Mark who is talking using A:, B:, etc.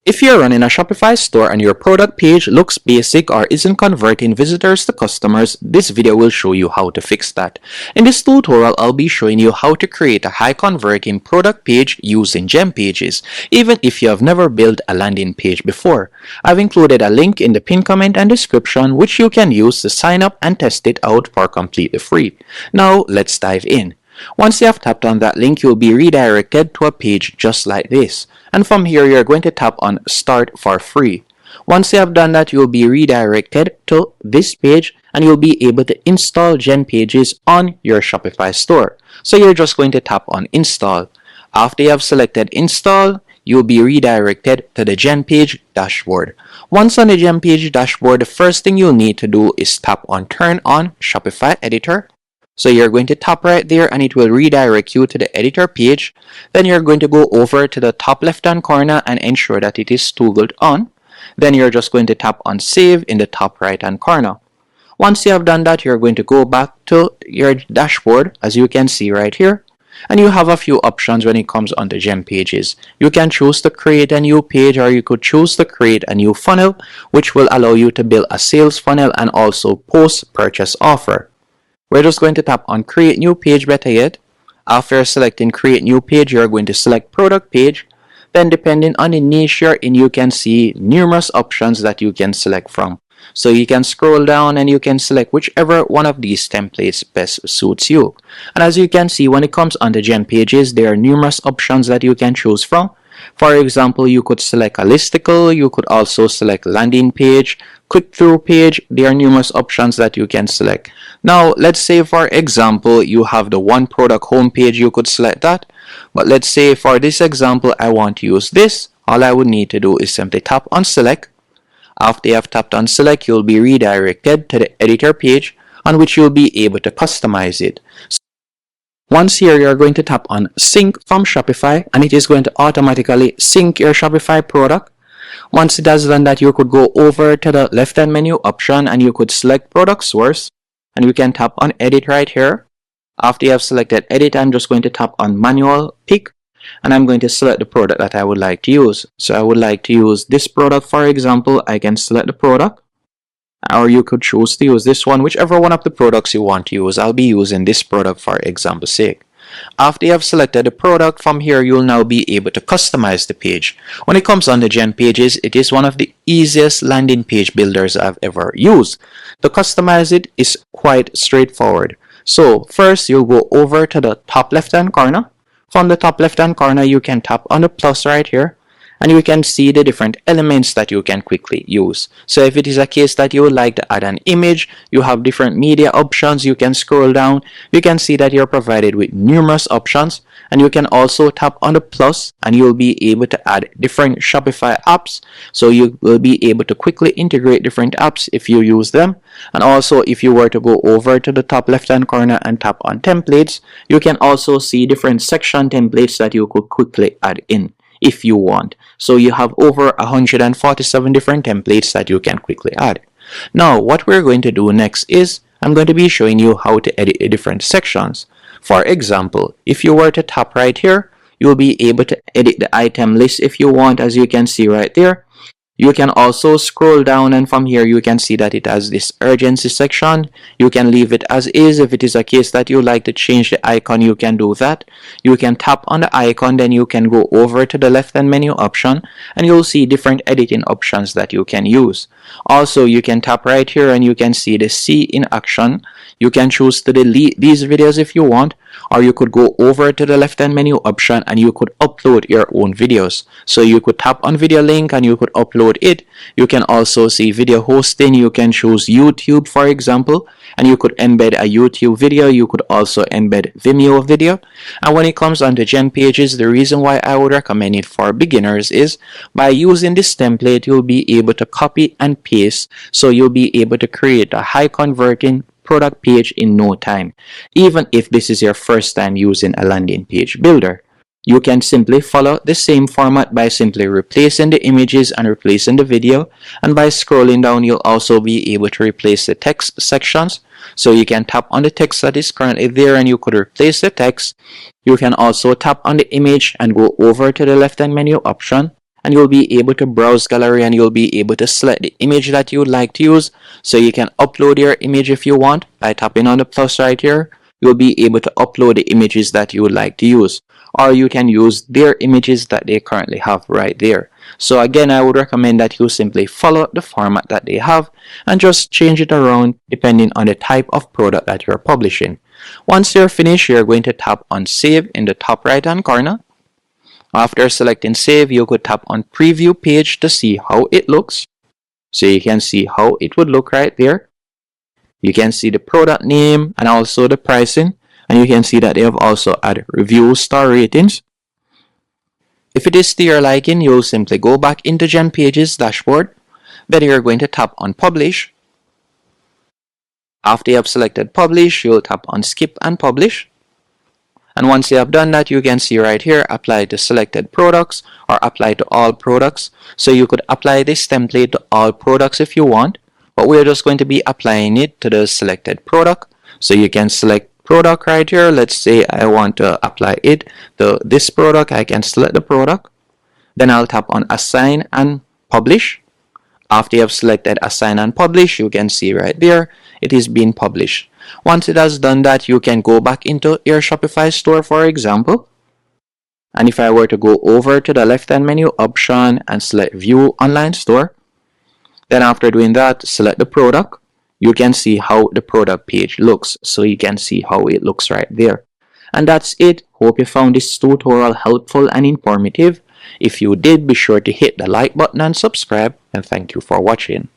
A: If you're running a Shopify store and your product page looks basic or isn't converting visitors to customers, this video will show you how to fix that. In this tutorial, I'll be showing you how to create a high converting product page using Gempages, even if you have never built a landing page before. I've included a link in the pinned comment and description which you can use to sign up and test it out for completely free. Now let's dive in. Once you have tapped on that link, you'll be redirected to a page just like this. And from here, you're going to tap on Start for Free. Once you have done that, you'll be redirected to this page and you'll be able to install Gempages on your Shopify store. So you're just going to tap on Install. After you have selected Install, you'll be redirected to the Gempage dashboard. Once on the Gempage dashboard, the first thing you'll need to do is tap on Turn on Shopify Editor. So you're going to tap right there and it will redirect you to the editor page. Then you're going to go over to the top left hand corner and ensure that it is toggled on. Then you're just going to tap on Save in the top right hand corner. Once you have done that, you're going to go back to your dashboard as you can see right here. And you have a few options when it comes on the Gempages. You can choose to create a new page or you could choose to create a new funnel which will allow you to build a sales funnel and also post purchase offer. We're just going to tap on Create New Page better yet. After selecting Create New Page, you're going to select Product Page. Then depending on the niche you're in, you can see numerous options that you can select from. So you can scroll down and you can select whichever one of these templates best suits you. And as you can see, when it comes on the Gempages, there are numerous options that you can choose from. For example, you could select a listicle, you could also select landing page, click-through page. There are numerous options that you can select. Now, let's say for example, you have the one product homepage, you could select that. But let's say for this example, I want to use this. All I would need to do is simply tap on select. After you have tapped on select, you'll be redirected to the editor page on which you'll be able to customize it. Once here, you're going to tap on Sync from Shopify and it is going to automatically sync your Shopify product. Once it has done that, you could go over to the left hand menu option and you could select product source and you can tap on edit right here. After you have selected edit, I'm just going to tap on manual pick and I'm going to select the product that I would like to use. So I would like to use this product, for example. I can select the product. Or you could choose to use this one, whichever one of the products you want to use. I'll be using this product for example's sake. After you have selected the product, from here you'll now be able to customize the page. When it comes on the Gempages, it is one of the easiest landing page builders I've ever used. To customize it is quite straightforward. So first you'll go over to the top left hand corner. From the top left hand corner you can tap on the plus right here. And you can see the different elements that you can quickly use. So if it is a case that you would like to add an image, you have different media options. You can scroll down. You can see that you're provided with numerous options. And you can also tap on the plus and you'll be able to add different Shopify apps. So you will be able to quickly integrate different apps if you use them. And also if you were to go over to the top left hand corner and tap on templates, you can also see different section templates that you could quickly add in if you want. So you have over 147 different templates that you can quickly add. Now what we're going to do next is I'm going to be showing you how to edit the different sections. For example, if you were to tap right here, you'll be able to edit the item list if you want, as you can see right there. You can also scroll down and from here you can see that it has this urgency section. You can leave it as is. If it is a case that you like to change the icon, you can do that. You can tap on the icon, then you can go over to the left hand menu option and you'll see different editing options that you can use. Also, you can tap right here and you can see the See in action. You can choose to delete these videos if you want, or you could go over to the left hand menu option and you could upload your own videos. So you could tap on video link and you could upload it. You can also see video hosting. You can choose YouTube, for example, and you could embed a YouTube video. You could also embed Vimeo video. And when it comes on to Gempages, the reason why I would recommend it for beginners is by using this template, you'll be able to copy and paste. So you'll be able to create a high converting product page in no time. Even if this is your first time using a landing page builder, you can simply follow the same format by simply replacing the images and replacing the video. And by scrolling down, you'll also be able to replace the text sections. So you can tap on the text that is currently there and you could replace the text. You can also tap on the image and go over to the left hand menu option and you'll be able to browse gallery and you'll be able to select the image that you would like to use. So you can upload your image if you want by tapping on the plus right here. You'll be able to upload the images that you would like to use, or you can use their images that they currently have right there. So again, I would recommend that you simply follow the format that they have and just change it around depending on the type of product that you're publishing. Once you're finished, you're going to tap on save in the top right hand corner. After selecting save, you could tap on preview page to see how it looks. So you can see how it would look right there. You can see the product name and also the pricing, and you can see that they have also added review star ratings. If it is to your liking, you'll simply go back into Gempages dashboard. Then you're going to tap on publish. After you have selected publish, you'll tap on skip and publish. And once you have done that, you can see right here, apply to selected products or apply to all products. So you could apply this template to all products if you want, but we're just going to be applying it to the selected product. So you can select product right here. Let's say I want to apply it to this product. I can select the product. Then I'll tap on assign and publish. After you have selected assign and publish, you can see right there, it is being published. Once it has done that, you can go back into your Shopify store, for example. And if I were to go over to the left hand menu option and select view online store, then after doing that, select the product. You can see how the product page looks. So you can see how it looks right there. And that's it. Hope you found this tutorial helpful and informative. If you did, be sure to hit the like button and subscribe, and thank you for watching.